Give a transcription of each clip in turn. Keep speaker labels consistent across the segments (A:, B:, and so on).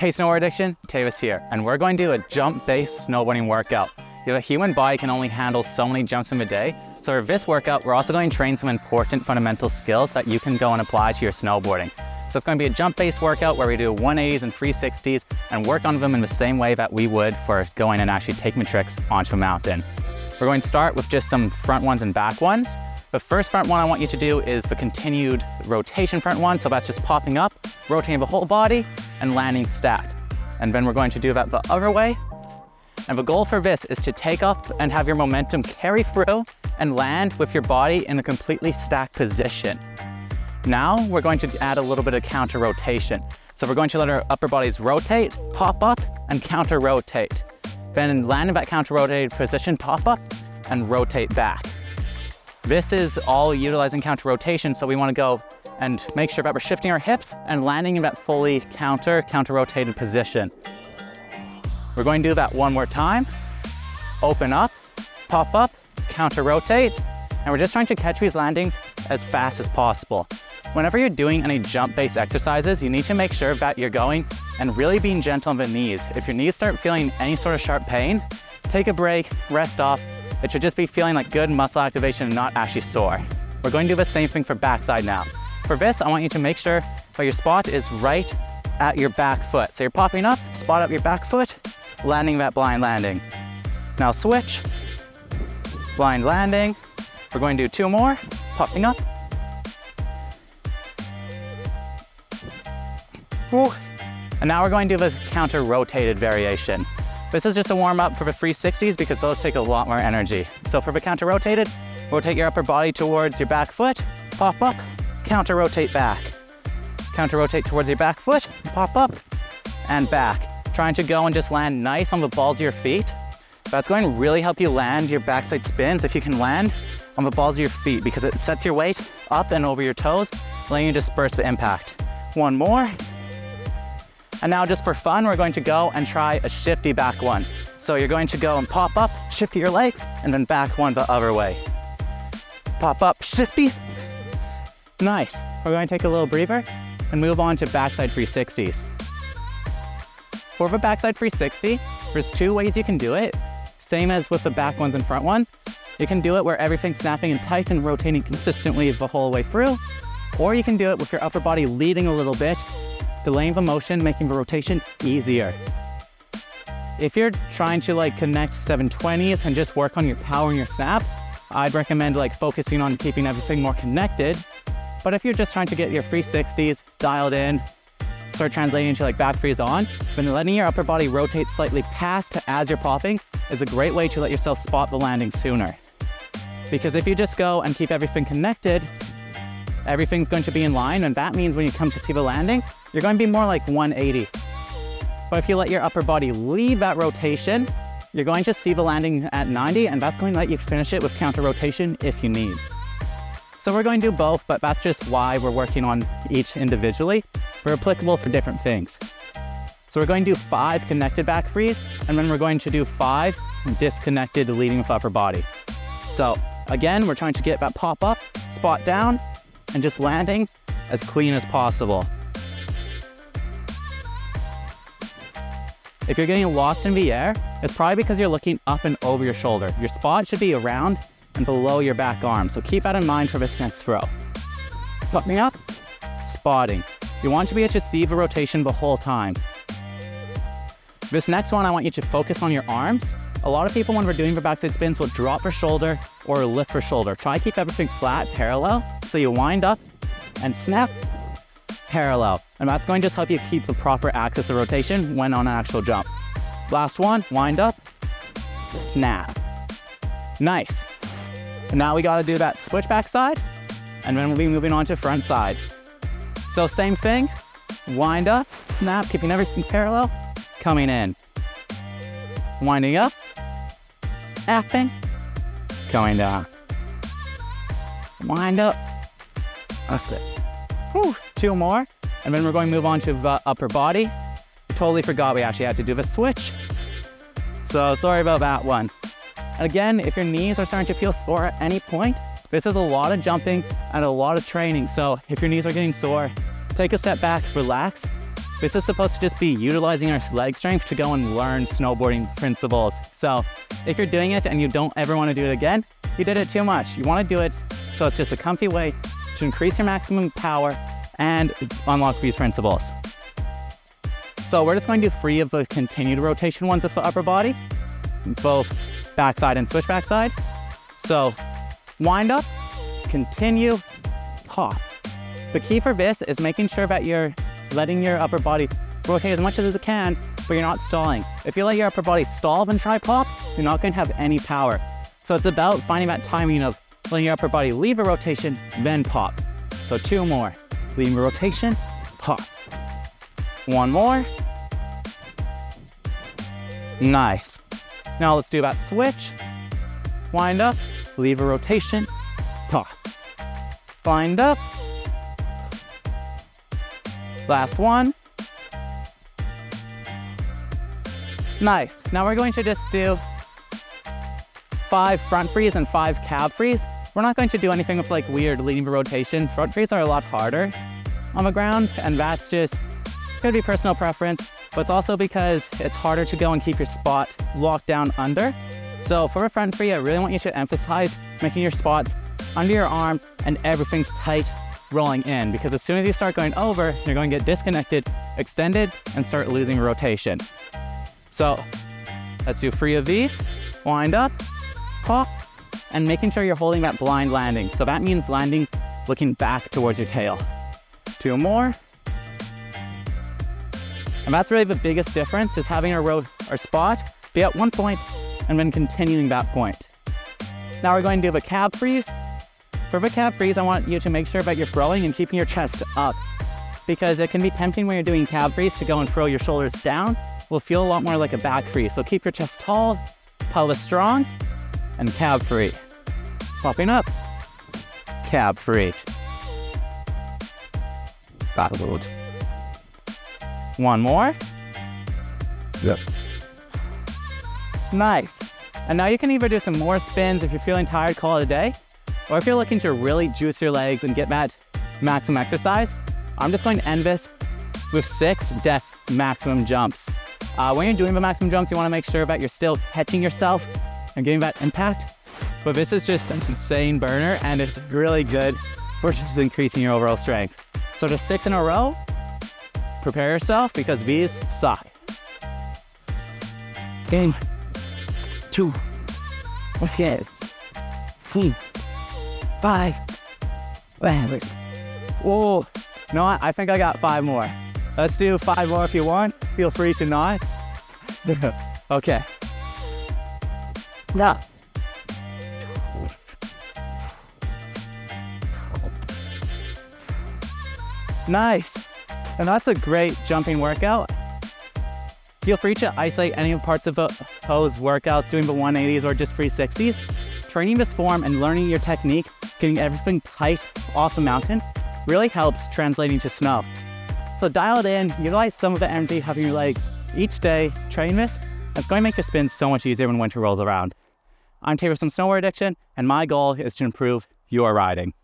A: Hey Snowboard Addiction, Taevis here, and we're going to do a jump-based snowboarding workout. The human body can only handle so many jumps in a day, so for this workout, we're also going to train some important fundamental skills that you can go and apply to your snowboarding. So it's going to be a jump-based workout where we do 180s and 360s and work on them in the same way that we would for going and actually taking tricks onto a mountain. We're going to start with just some front ones and back ones. The first front one I want you to do is the continued rotation front one, so that's just popping up, rotating the whole body, and landing stacked. And then we're going to do that the other way. And the goal for this is to take up and have your momentum carry through and land with your body in a completely stacked position. Now we're going to add a little bit of counter rotation. So we're going to let our upper bodies rotate, pop up, and counter rotate. Then land in that counter rotated position, pop up, and rotate back. This is all utilizing counter rotation, so we want to go and make sure that we're shifting our hips and landing in that fully counter rotated position. We're going to do that one more time. Open up, pop up, counter rotate, and we're just trying to catch these landings as fast as possible. Whenever you're doing any jump-based exercises, you need to make sure that you're going and really being gentle on the knees. If your knees start feeling any sort of sharp pain, take a break, rest off. It should just be feeling like good muscle activation and not actually sore. We're going to do the same thing for backside now. For this, I want you to make sure that your spot is right at your back foot. So you're popping up, spot up your back foot, landing that blind landing. Now switch, blind landing. We're going to do two more, popping up. Woo. And now we're going to do the counter rotated variation. This is just a warm up for the 360s because those take a lot more energy. So for the counter rotated, rotate your upper body towards your back foot, pop up, counter rotate back. Counter rotate towards your back foot, pop up, and back. Trying to go and just land nice on the balls of your feet. That's going to really help you land your backside spins if you can land on the balls of your feet because it sets your weight up and over your toes, letting you disperse the impact. One more. And now just for fun, we're going to go and try a shifty back one. So you're going to go and pop up, shifty your legs, and then back one the other way. Pop up, shifty. Nice. We're going to take a little breather and move on to backside 360s. For the backside 360, there's two ways you can do it. Same as with the back ones and front ones. You can do it where everything's snapping and tight and rotating consistently the whole way through. Or you can do it with your upper body leading a little bit, delaying the motion, making the rotation easier. If you're trying to connect 720s and just work on your power and your snap, I'd recommend focusing on keeping everything more connected. But if you're just trying to get your 360s dialed in, start translating into back threes on, then letting your upper body rotate slightly past as you're popping is a great way to let yourself spot the landing sooner. Because if you just go and keep everything connected, everything's going to be in line, and that means when you come to see the landing, you're going to be more like 180. But if you let your upper body leave that rotation, you're going to see the landing at 90, and that's going to let you finish it with counter rotation if you need. So we're going to do both, but that's just why we're working on each individually. They're applicable for different things. So we're going to do 5 connected back threes, and then we're going to do 5 disconnected leading with upper body. So again, we're trying to get that pop up, spot down, and just landing as clean as possible. If you're getting lost in the air, it's probably because you're looking up and over your shoulder. Your spot should be around and below your back arm, so keep that in mind for this next throw. Popping up, spotting. You want to be able to see the rotation the whole time. This next one, I want you to focus on your arms. A lot of people, when we're doing the backside spins, will drop their shoulder or lift their shoulder. Try to keep everything flat, parallel, so you wind up and snap, parallel. And that's going to just help you keep the proper axis of rotation when on an actual jump. Last one, wind up, snap. Nice. And now we gotta do that switch backside, and then we'll be moving on to front side. So same thing, wind up, snap, keeping everything parallel, coming in. Winding up, snapping, going down. Wind up, up it. Whew, 2 more, and then we're going to move on to the upper body. Totally forgot we actually had to do the switch. So sorry about that one. Again, if your knees are starting to feel sore at any point, this is a lot of jumping and a lot of training. So if your knees are getting sore, take a step back, relax, This is supposed to just be utilizing our leg strength to go and learn snowboarding principles. So if you're doing it and you don't ever want to do it again, you did it too much. You want to do it so it's just a comfy way to increase your maximum power and unlock these principles. So we're just going to do 3 of the continued rotation ones of the upper body, both backside and switch backside. So wind up, continue, pop. The key for this is making sure that you're letting your upper body rotate as much as it can, but you're not stalling. If you let your upper body stall and try pop, you're not going to have any power. So it's about finding that timing of letting your upper body leave a rotation, then pop. So 2 more. Leave a rotation, pop. 1 more. Nice. Now let's do that switch. Wind up, leave a rotation, pop. Wind up. Last one. Nice. Now we're going to just do 5 front frees and 5 cab frees. We're not going to do anything with like weird leading rotation. Front frees are a lot harder on the ground, and that's just could be personal preference, but it's also because it's harder to go and keep your spot locked down under. So for a front free, I really want you to emphasize making your spots under your arm and everything's tight rolling in, because as soon as you start going over, you're going to get disconnected, extended, and start losing rotation. So let's do 3 of these. Wind up, pop, and making sure you're holding that blind landing. So that means landing looking back towards your tail. 2 more. And that's really the biggest difference, is having our spot be at one point and then continuing that point. Now we're going to do the cab freeze. For the cab freeze, I want you to make sure that you're throwing and keeping your chest up, because it can be tempting when you're doing cab freeze to go and throw your shoulders down. Will feel a lot more like a back freeze. So keep your chest tall, pelvis strong, and cab free. Popping up, cab free. Backward. 1 more.
B: Yep.
A: Nice. And now you can either do some more spins if you're feeling tired, call it a day, or if you're looking to really juice your legs and get that maximum exercise, I'm just going to end this with 6 death maximum jumps. When you're doing the maximum jumps, you want to make sure that you're still catching yourself and getting that impact. But this is just an insane burner, and it's really good for just increasing your overall strength. So just 6 in a row. Prepare yourself, because these suck.
B: 1, 2, 3, 5.
A: Oh, you know what? I think I got 5 more. Let's do 5 more if you want. Feel free to not. Okay. Now. Nice. And that's a great jumping workout. Feel free to isolate any parts of those workouts, doing the 180s or just 360s. Training this form and learning your technique, getting everything tight off the mountain, really helps translating to snow. So dial it in, utilize some of the energy you have in your legs each day, train this. It's going to make your spins so much easier when winter rolls around. I'm Taevis from Snowboard Addiction, and my goal is to improve your riding.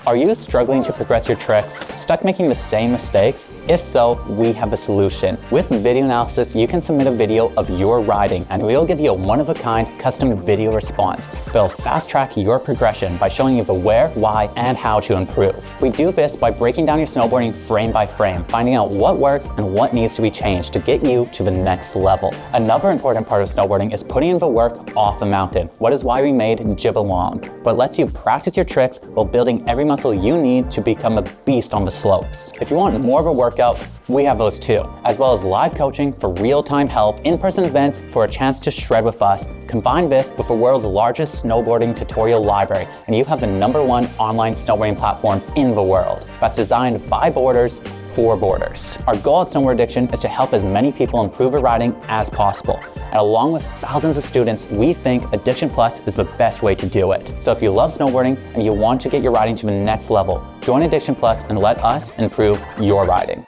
C: Are you struggling to progress your tricks? Stuck making the same mistakes? If so, we have a solution. With video analysis, you can submit a video of your riding, and we'll give you a one-of-a-kind custom video response that'll fast-track your progression by showing you the where, why, and how to improve. We do this by breaking down your snowboarding frame by frame, finding out what works and what needs to be changed to get you to the next level. Another important part of snowboarding is putting in the work off the mountain. What is why we made Jib Along, but lets you practice your tricks while building every muscle you need to become a beast on the slopes. If you want more of a workout, we have those too, as well as live coaching for real-time help, in-person events for a chance to shred with us. Combine this with the world's largest snowboarding tutorial library, and you have the #1 online snowboarding platform in the world that's designed by boarders for boarders. Our goal at Snowboard Addiction is to help as many people improve their riding as possible. And along with thousands of students, we think Addiction Plus is the best way to do it. So if you love snowboarding and you want to get your riding to the next level, join Addiction Plus and let us improve your riding.